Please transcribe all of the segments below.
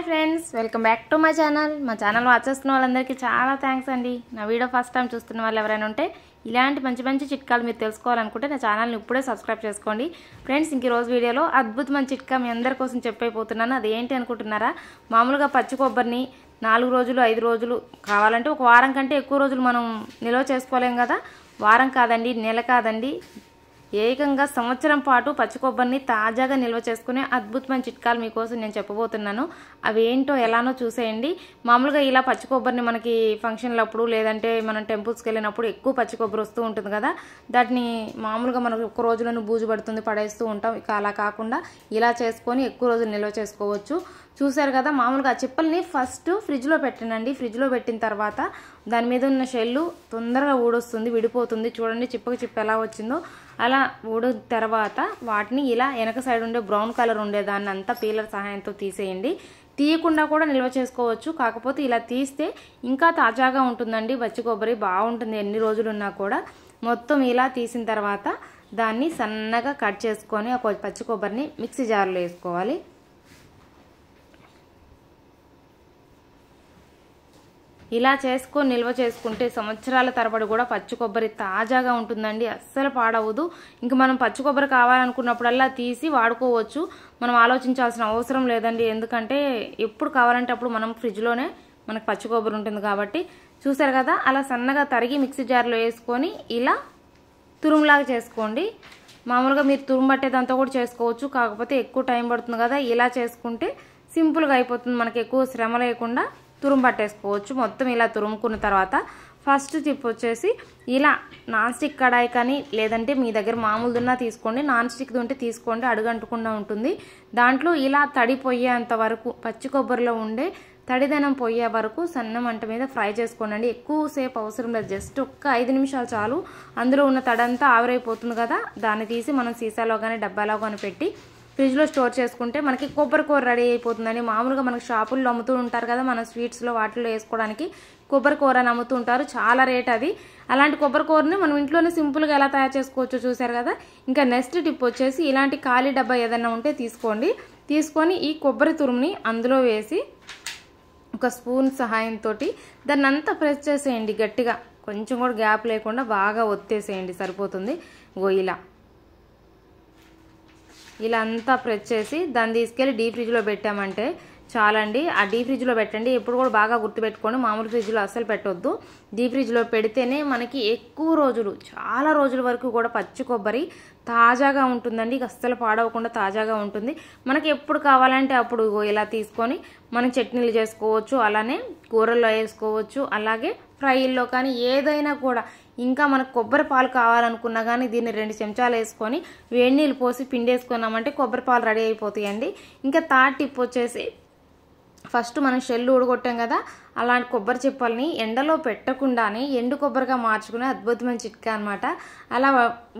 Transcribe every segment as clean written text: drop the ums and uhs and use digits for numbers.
Hi friends, welcome back to my channel. మా channel watch చేస్తున్న వాళ్ళందరికీ చాలా థ్యాంక్స్ అండి. నా వీడియో ఫస్ట్ టైం చూస్తున్న వాళ్ళు ఎవరైనా ఉంటే ఇలాంటి మంచి మంచి చిట్కాలు మీరు తెలుసుకోవాలనుకుంటే నా ఛానల్ని ఇప్పుడే సబ్స్క్రైబ్ చేసుకోండి ఫ్రెండ్స్. ఇంక ఈరోజు వీడియోలో అద్భుతమైన చిట్కా మీ అందరి కోసం చెప్పైపోతున్నాను. అది ఏంటి అనుకుంటున్నారా? మామూలుగా పచ్చి కొబ్బరిని 4 రోజులు 5 రోజులు కావాలంటే ఒక వారం కంటే ఎక్కువ రోజులు మనం నిల్వ చేసుకోలేం కదా. వారం కాదండి, నెల కాదండి, ఏకంగా సంవత్సరం పాటు పచ్చి కొబ్బరిని తాజాగా నిల్వ చేసుకునే అద్భుతమైన చిట్కాలు మీకోసం నేను చెప్పబోతున్నాను. అవి ఏంటో ఎలానో చూసేయండి. మామూలుగా ఇలా పచ్చి కొబ్బరిని మనకి ఫంక్షన్లప్పుడు లేదంటే మనం టెంపుల్స్కి వెళ్ళినప్పుడు ఎక్కువ పచ్చి కొబ్బరి వస్తూ ఉంటుంది కదా. దాటిని మామూలుగా మనకు ఒక్క రోజులను బూజు పడుతుంది, పడేస్తూ ఉంటాం. ఇక అలా కాకుండా ఇలా చేసుకొని ఎక్కువ రోజులు నిల్వ చేసుకోవచ్చు. చూసారు కదా, మామూలుగా ఆ చిప్పల్ని ఫస్ట్ ఫ్రిడ్జ్లో పెట్టండి. ఫ్రిడ్జ్లో పెట్టిన తర్వాత దాని మీద ఉన్న షెల్లు తొందరగా ఊడొస్తుంది, విడిపోతుంది. చూడండి చిప్పకి చిప్ప ఎలా వచ్చిందో. అలా ఊడిన తర్వాత వాటిని ఇలా వెనక సైడ్ ఉండే బ్రౌన్ కలర్ ఉండే దాన్ని అంతా పీలర్ సహాయంతో తీసేయండి. తీయకుండా కూడా నిల్వ చేసుకోవచ్చు, కాకపోతే ఇలా తీస్తే ఇంకా తాజాగా ఉంటుందండి. పచ్చి కొబ్బరి బాగుంటుంది ఎన్ని రోజులు ఉన్నా కూడా. మొత్తం ఇలా తీసిన తర్వాత దాన్ని సన్నగా కట్ చేసుకొని ఒక పచ్చి కొబ్బరిని మిక్సీ జార్లో వేసుకోవాలి. ఇలా చేసుకొని నిల్వ చేసుకుంటే సంవత్సరాల తరబడి కూడా పచ్చి కొబ్బరి తాజాగా ఉంటుందండి, అస్సలు పాడవదు. ఇంక మనం పచ్చి కొబ్బరి కావాలనుకున్నప్పుడల్లా తీసి వాడుకోవచ్చు. మనం ఆలోచించాల్సిన అవసరం లేదండి, ఎందుకంటే ఎప్పుడు కావాలంటే అప్పుడు మనం ఫ్రిడ్జ్లోనే మనకు పచ్చి కొబ్బరి ఉంటుంది కాబట్టి. చూసారు కదా, అలా సన్నగా తరిగి మిక్సీ జార్లో వేసుకొని ఇలా తురుములాగా చేసుకోండి. మామూలుగా మీరు తురుము పట్టేదంతా కూడా చేసుకోవచ్చు, కాకపోతే ఎక్కువ టైం పడుతుంది కదా. ఇలా చేసుకుంటే సింపుల్గా అయిపోతుంది, మనకి ఎక్కువ శ్రమ లేకుండా తురుము పట్టేసుకోవచ్చు. మొత్తం ఇలా తురుముకున్న తర్వాత ఫస్ట్ టిప్ వచ్చేసి ఇలా నాన్ స్టిక్ కడాయి కానీ లేదంటే మీ దగ్గర మామూలుదున్నా తీసుకోండి, నాన్ స్టిక్ ఉంటే తీసుకోండి, అడుగంటకుండా ఉంటుంది. దాంట్లో ఇలా తడి పోయేంత వరకు, పచ్చి కొబ్బరిలో ఉండే తడిదనం పోయే వరకు సన్న మంట మీద ఫ్రై చేసుకోండి. ఎక్కువసేపు అవసరం లేదు, జస్ట్ ఒక్క 5 నిమిషాలు చాలు. అందులో ఉన్న తడంతా ఆవిరైపోతుంది కదా. దాన్ని తీసి మనం సీసాలో కానీ డబ్బాలో కానీ పెట్టి ఫ్రిడ్జ్లో స్టోర్ చేసుకుంటే మనకి కొబ్బరి కూర రెడీ అయిపోతుందండి. మామూలుగా మనకి షాపుల్లో అమ్ముతూ ఉంటారు కదా, మన స్వీట్స్లో వాటిల్లో వేసుకోవడానికి కొబ్బరి కూర అని అమ్ముతూ ఉంటారు, చాలా రేట్ అది. అలాంటి కొబ్బరి కూరని మనం ఇంట్లోనే సింపుల్గా ఎలా తయారు చేసుకోవచ్చో చూసారు కదా. ఇంకా నెక్స్ట్ టిప్ వచ్చేసి ఇలాంటి ఖాళీ డబ్బా ఏదైనా ఉంటే తీసుకోండి. తీసుకొని ఈ కొబ్బరి తురుముని అందులో వేసి ఒక స్పూన్ సహాయంతో దాన్ని అంతా ప్రెస్ చేసేయండి గట్టిగా, కొంచెం కూడా గ్యాప్ లేకుండా బాగా ఒత్తేసేయండి, సరిపోతుంది. ఇలా అంతా ప్రెస్ చేసి దాన్ని తీసుకెళ్ళి డీప్ ఫ్రిడ్జ్లో పెట్టామంటే చాలండి. ఆ డీప్ ఫ్రిడ్జ్లో పెట్టండి. ఎప్పుడు కూడా బాగా గుర్తుపెట్టుకోండి, మామూలు ఫ్రిడ్జ్లో అస్సలు పెట్టొద్దు. డీప్ ఫ్రిడ్జ్లో పెడితేనే మనకి ఎక్కువ రోజులు, చాలా రోజుల వరకు కూడా పచ్చి కొబ్బరి తాజాగా ఉంటుందండి. అస్సలు పాడవకుండా తాజాగా ఉంటుంది. మనకి ఎప్పుడు కావాలంటే అప్పుడు ఇలా తీసుకొని మనం చట్నీలు చేసుకోవచ్చు, అలానే కూరల్లో వేసుకోవచ్చు, అలాగే ఫ్రైల్లో కానీ ఏదైనా కూడా. ఇంకా మనకు కొబ్బరి పాలు కావాలనుకున్నా కానీ దీన్ని 2 చెంచాలు వేసుకొని వేడి నీళ్ళు పోసి పిండేసుకున్నామంటే కొబ్బరి పాలు రెడీ అయిపోతాయండి. ఇంకా థర్డ్ టిప్ వచ్చేసి ఫస్ట్ మనం షెల్లు ఊడగొట్టాం కదా, అలాంటి కొబ్బరి చిప్పల్ని ఎండలో పెట్టకుండానే ఎండు కొబ్బరిగా మార్చుకునే అద్భుతమైన చిట్కా అనమాట. అలా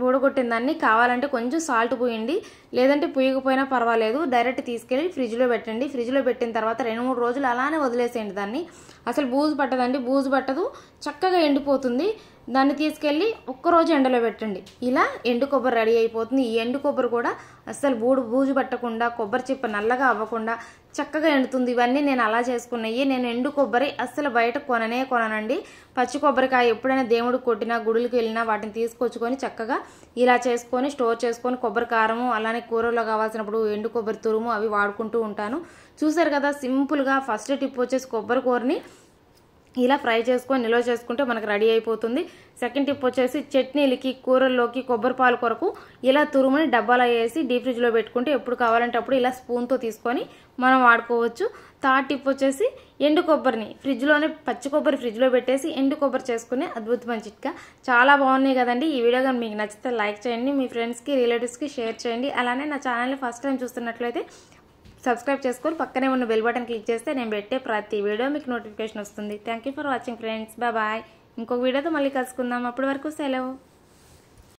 ఊడగొట్టిన దాన్ని కావాలంటే కొంచెం సాల్ట్ పోయండి, లేదంటే పోయకపోయినా పర్వాలేదు. డైరెక్ట్ తీసుకెళ్ళి ఫ్రిడ్జ్లో పెట్టండి. ఫ్రిడ్జ్లో పెట్టిన తర్వాత 2-3 రోజులు అలానే వదిలేసేయండి. దాన్ని అసలు బూజు పట్టదండి, బూజు పట్టదు, చక్కగా ఎండిపోతుంది. దాన్ని తీసుకెళ్ళి ఒక్కరోజు ఎండలో పెట్టండి. ఇలా ఎండు కొబ్బరి రెడీ అయిపోతుంది. ఈ ఎండు కొబ్బరి కూడా అస్సలు బూజు పట్టకుండా, కొబ్బరి చిప్ప నల్లగా అవ్వకుండా చక్కగా ఎండుతుంది. ఇవన్నీ నేను అలా చేసుకున్నాయి. నేను ఎండు కొబ్బరి అస్సలు బయట కొననండి. పచ్చి కొబ్బరికాయ ఎప్పుడైనా దేవుడికి కొట్టినా, గుడులకు వెళ్ళినా వాటిని తీసుకొచ్చుకొని చక్కగా ఇలా చేసుకొని స్టోర్ చేసుకొని కొబ్బరి కారము, అలానే కూరలో కావాల్సినప్పుడు ఎండు కొబ్బరి తురుము అవి వాడుకుంటూ ఉంటాను. చూసారు కదా, సింపుల్గా ఫస్ట్ టిప్ వచ్చేసి కొబ్బరి కూరని ఇలా ఫ్రై చేసుకొని నిల్వ చేసుకుంటే మనకు రెడీ అయిపోతుంది. సెకండ్ టిప్ వచ్చేసి చట్నీలకి, కూరల్లోకి కొబ్బరి పాలు కొరకు ఇలా తురుముని డబ్బాలో వేసి డీప్ ఫ్రిడ్జ్లో పెట్టుకుంటే ఎప్పుడు కావాలంటే అప్పుడు ఇలా స్పూన్తో తీసుకొని మనం వాడుకోవచ్చు. థర్డ్ టిప్ వచ్చేసి ఎండు కొబ్బరిని ఫ్రిడ్జ్లోనే, పచ్చి కొబ్బరి ఫ్రిడ్జ్లో పెట్టేసి ఎండు కొబ్బరి చేసుకునే అద్భుతమైన చిట్కా. చాలా బాగున్నాయి కదండి. ఈ వీడియో కానీ మీకు నచ్చితే లైక్ చేయండి, మీ ఫ్రెండ్స్కి రిలేటివ్స్కి షేర్ చేయండి. అలానే నా ఛానల్ని ఫస్ట్ టైం చూస్తున్నట్లయితే సబ్స్క్రైబ్ చేసుకొని పక్కనే ఉన్న బెల్ బటన్ క్లిక్ చేస్తే నేను పెట్టే ప్రతి వీడియో మీకు నోటిఫికేషన్ వస్తుంది. Thank you for watching friends, bye. ఇంకొక వీడియోతో మళ్ళీ కలుసుకుందాం. అప్పటి వరకు సెలవు.